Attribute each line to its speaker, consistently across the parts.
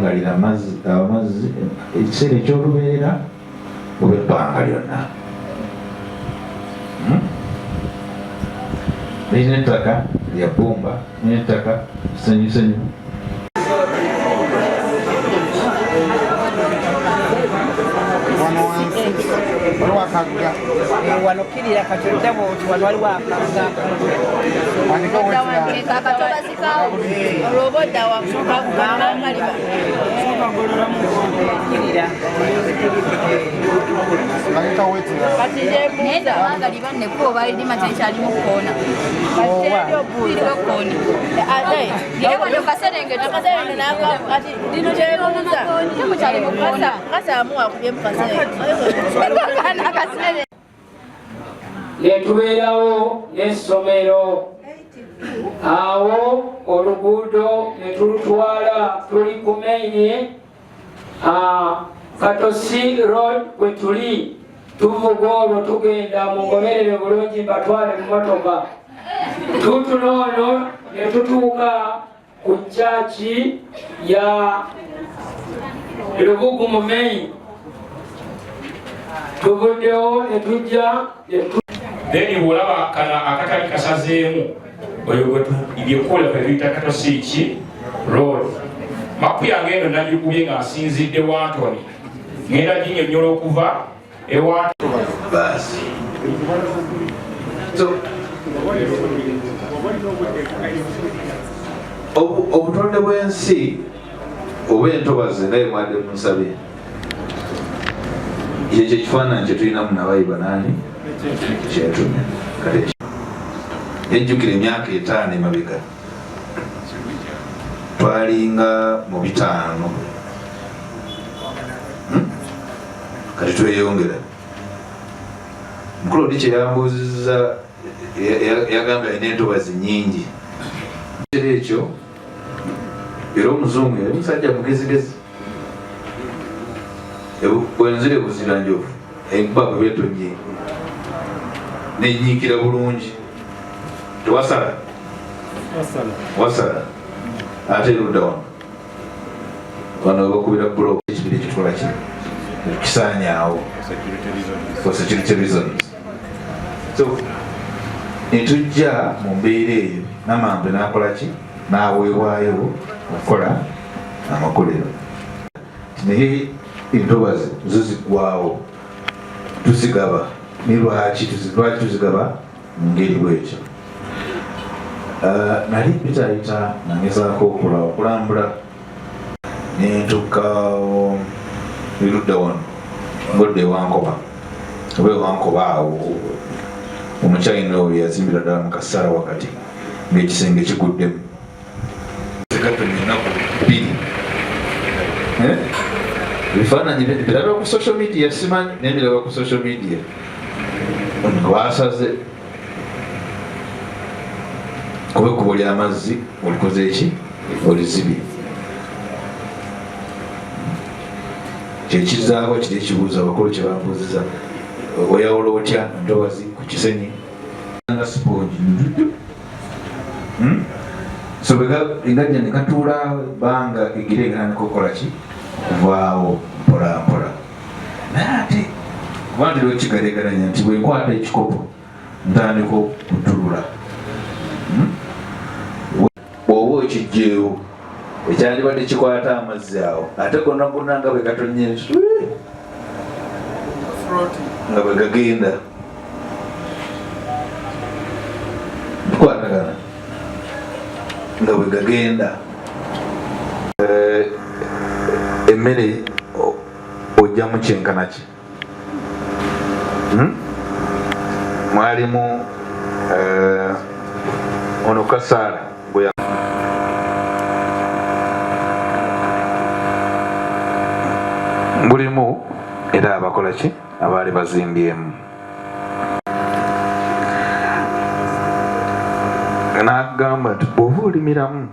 Speaker 1: kwebangalira amazzi ekiseera ekyolubeerera oba ebbanga lyonna. Lirina ettaka lya bbumba n'ettaka kisenyusenyu.
Speaker 2: Wano kirira katonda bwoti wano waliwo akanga
Speaker 3: netubeerawo n'essomero awo oluguudo netulutwala tuli ku maini Katosi road kwe tuli tuvuga olwo tugenda mungoberere bulungi mbatwale mu motoka tutunoono netutuuka ku chachi ya Lubugu mu maini tuvuddewo netujja
Speaker 4: then bwolaba kana akatali kasazeemu oyo ebyekola kwebiyita Katosi road mapu yange eno nagikubye nga nsinzidde Wantoni ngenda ginyonnyola okuva
Speaker 1: basi obutonde bw'ensi oba entobazi naye mwadde munsabye ekyo ekifaananyi kye tulina munabayi banaani kyetumye kale yejjukira emyaka 5 emabega twalinga mu 5 kati tweyongera mukulu oli kyeyambuuziza yagamba alina entobazi nyingi ekyo era omuzungu yali musajja mugezigezi bwenzire buzira njovu enkuba bwe betonye nenyiikira bulungi tewasala wasala ate erudda wano bakubira blok ekibiri ekitwala kino kisaanyaawo for security reasons. So netujja mu mbeera eyo Namambe n'akola ki n'aweebwayo okukola amakolero naye entobazi zo ziggwawo tuzigaba ne lwaki tuzigaba mu ngeri bwekyo. Nali bitayita nangezaako okulambula nentuukawo erudda wano ngodde Wankoba oba Wankoba awo omukyayina oyo yazimbira ddala mu kasaala wakati ng'ekisenge kiguddemu ennaku 2 ebifaananyi biraba ku social media simanyi naye biraba ku social media basaze kuba ekkubo ly'amazzi olikoze eki olizibye kyekizaako kiri ekibuuzo abakulu kye bambuuziza oyawula otya ntobazi ku kisenyi nga sponge so egajja ne katuula banga egiregana nikokola ki kuvaawo mpola mpola naye ate kuba ndiro ekigaregaranya nti bwenkwata ekikopo ntandika okutulula bw'oba ekijjeewo ekyandibadde kikwata amazzi awo ate gonna gonna nga bwe gatonye nga bwe gagenda tukwatagana nga bwe gagenda emmere ojjamu kyenkana ki mwalimu ono kasaala bulimu era abakola ki abaali bazimbyemu n'agamba nti bw'oba olimiramu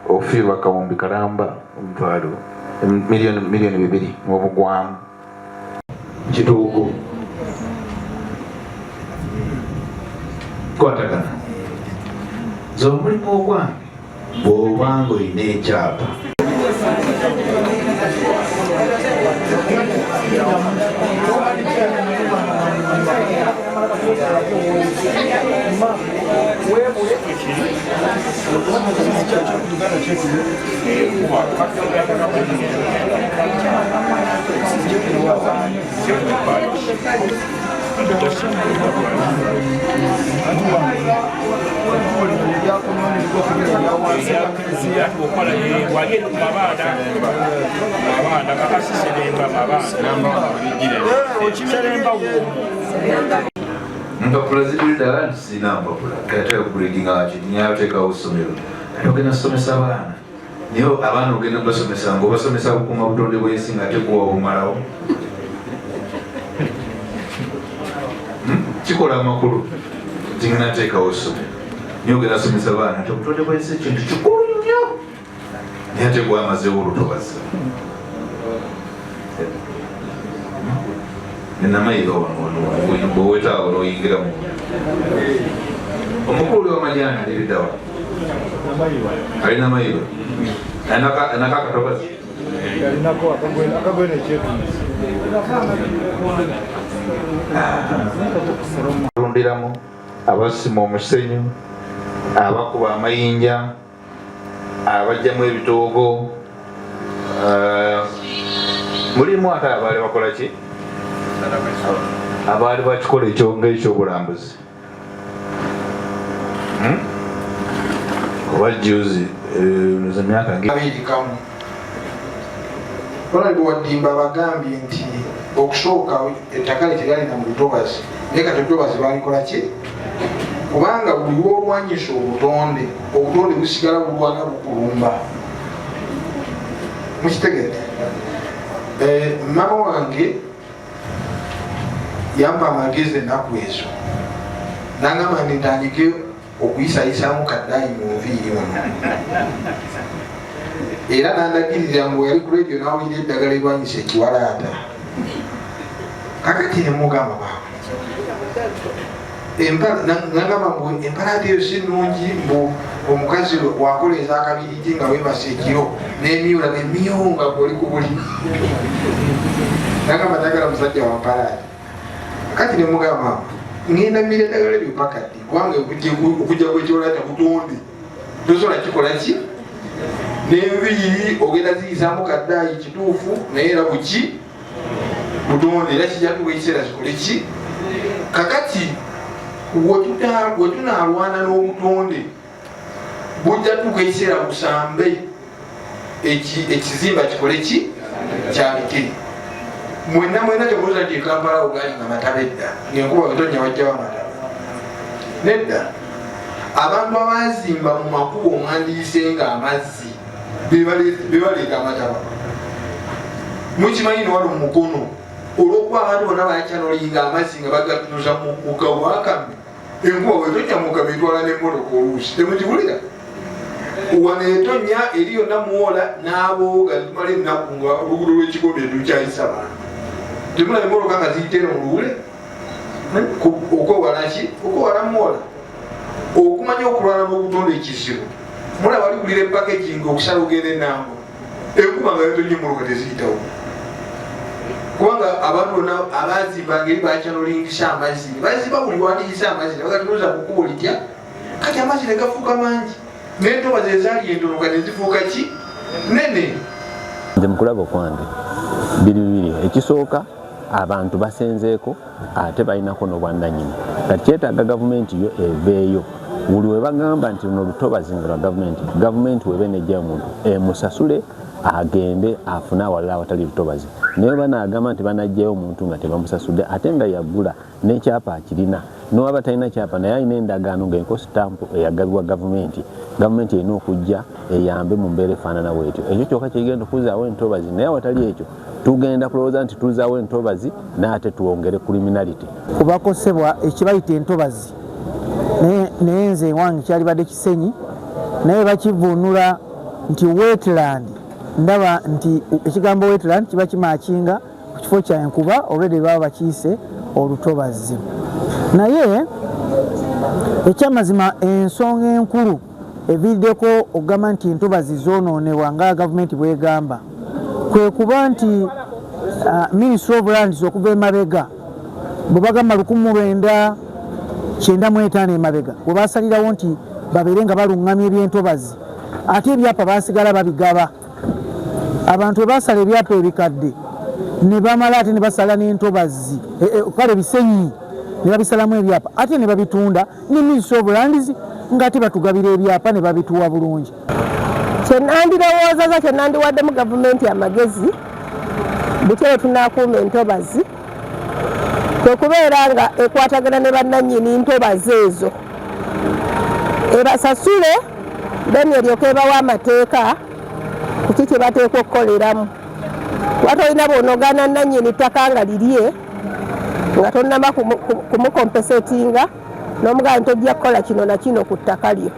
Speaker 1: ofiirwa kawumbi kalamba omutwalo miliyoni 2 n'obugwamu kituuku kwatagana zo omulimu ogwange bw'obanga olina ekyapa Mpapula sina mpapula kataka breeding achi nyateka usomero atogena somesa abana niyo abana ogenda basomesa ngo basomesa okuma butonde bw'ensi ate kuwa omalawo kikola amakulu tingina teka usomero niyo ogenda somesa abana ate obutonde bw'ensi kintu kikulu nnyo ate gwamazeewo olutobazi Namairo boweta oloyingira mu omukulu wa majana lidawa alina mairo anaka katobazi
Speaker 5: inako akagwene chetu
Speaker 1: rundiramu abasima omusenyu abakuba amayinja abajjamu ebitoogo mulimu ate abaali bakola ki abaali bakikola ekyonga ekyobulambuzi oba juzi za myaka
Speaker 6: abirikamu olali bwaddimba bagambye nti okusooka ettaka lyetegalina mu lutobazi naye kati olutobazi balikola ki kubanga buli lwolwanyisa obutonde busigala bulwana bukulumba mukitegedde mama wange yampa amagezi ennaku ezo nangamba nti ntandike okuyisayisaamu kaddayi mu nviiri muno era nandagirira ngu yali ku radio nawulira eddagala erwanyisa ekiwalaata kakati nemugamba nangamba mbu empalaata eyo si nnungi mbu omukazi wakoleeza akabiriti nga webasa ekiro n'emyula nemiyonga goli ku buli nangamba ndagala musajja wa mpalaata kati nemugamba ngenda mmira eddagala eryo pakadde kubanga okujja kwekiwalaata butonde tosobola kikola ki n'enviiri ogenda ziyisaamu kaddaayi kituufu naye era buki butonde era kijatuwa ekiseera zikole ki kakati wetunalwana n'obutonde bujja tuuka ekiseera busambe ekizimba kikole ki kyabike mwena temuuza nti Kampala ugali nga mataba edda ngenkuba betonya wajjawo amataba nedda abantu abazimba mu makubo omwandiyise nga amazzi bebaleeta amataba mukimanyi nowano mu mukono olwokuba abantu bonna bakyanolinga amazzi nga bagatunuza mu kabwakame enkuba bwetonya mukame etwala n'emmotoka oluusi temukibulira wano etonya eri yonna muwola n'abooga tumala ennaku nga oluguudo lw'ekigombe tukyayisa abantu temula emmotoka nga ziyitera oluwule okwewalaki okwewala muwola okumanya okulwana n'obutonde ekizibu mulaba balikulira epakeji nga okusala ogenda enambo enkuba nga yotonye emmotoka teziyitawo kubanga abantu bonna abazimba ngeri bakyanolingisa amazzi bazimba buli wandiyisa amazzi nebagatunuza kukubo litya kati amazzi negafuuka mangi n'entobazi ezaali entonoka nezifuuka ki nene
Speaker 7: nze mukulaba okwange biri bibiri ekisooka abantu basenzeeko ate balinako n'obwannannyini kati kyetaaga gavumenti yo eveeyo buli we bagamba nti luno lutobazi nga lwa gavumenti webe nejja omuntu emusasule agende afune awalala awatali lutobazi naye banagamba nti banajjayo omuntu nga tebamusasudde ate nga yagula n'ekyapa akirina n'owaba talina kyapa naye alina endagaano ng'enko sitampu eyagabibwa gavumenti erina okujja eyambe mu mbeera efaanana bwetyo ekyo kyokka kigenda okuzaawo entobazi naye awatali ekyo tugenda kulowooza nti tuzaawo entobazi n'ate tuwongere criminality
Speaker 8: kubakosebwa ekibayita entobazi naye nze wange kyalibadde kisenyi naye bakivuunula nti wetland ndaba nti ekigambo wetland kiba kimakinga ku kifo kya enkuba olwedde baba bakiise olutobazi naye ekyamazima ensonga enkulu eviiriddeko okugamba nti entobazi zoonoonebwa nga gavumenti bwegamba kwe kuba nti Ministry of Lands okuva emabega bwe bagamba 1995 emabega bwe basalirawo nti babeere nga baluŋŋamya ebyentobazi ate ebyapa basigala babigaba abantu bwe basala ebyapa ebikadde ne bamala ate ne basala n'entobazi kale bisenyi ne babisalamu ebyapa ate ne babitunda ne Ministry of Lands ng'ate batugabira ebyapa ne babituwa bulungi.
Speaker 9: Kyenandirowoozaza kyenandiwaddemu gavumenti amagezi butya bwe tunaakuuma entobazi kwe kubeera nga ekwatagana ne bannannyini ntobazi ezo ebasasule then eryoka ebawa amateeka ku kiki bateekwa okukoleramu. Kuba tolina bw'onogana nannyini ttaka nga lirye nga tonnaba kumukompesetinga n'omugamba nti ojja kukola kino na kino ku ttaka lyo.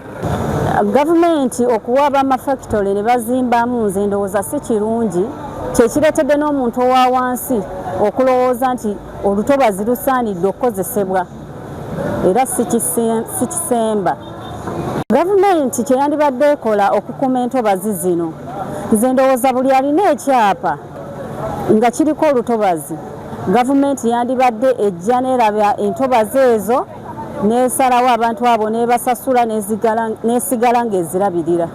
Speaker 10: Gavumenti okuwa bamafactory ne bazimbamu nze ndowooza si kirungi, kyekireetedde n'omuntu owa wansi okulowooza nti olutobazi lusaanidde okukozesebwa era si kisemba. Gavumenti kyeyandibadde ekola okukuuma entobazi zino, nze ndowooza buli alina ekyapa nga kiriko olutobazi, gavumenti yandibadde ejja n'eraba entobazi ezo n'esalawo abantu abo n'ebasasula n'esigala ng'ezirabirira.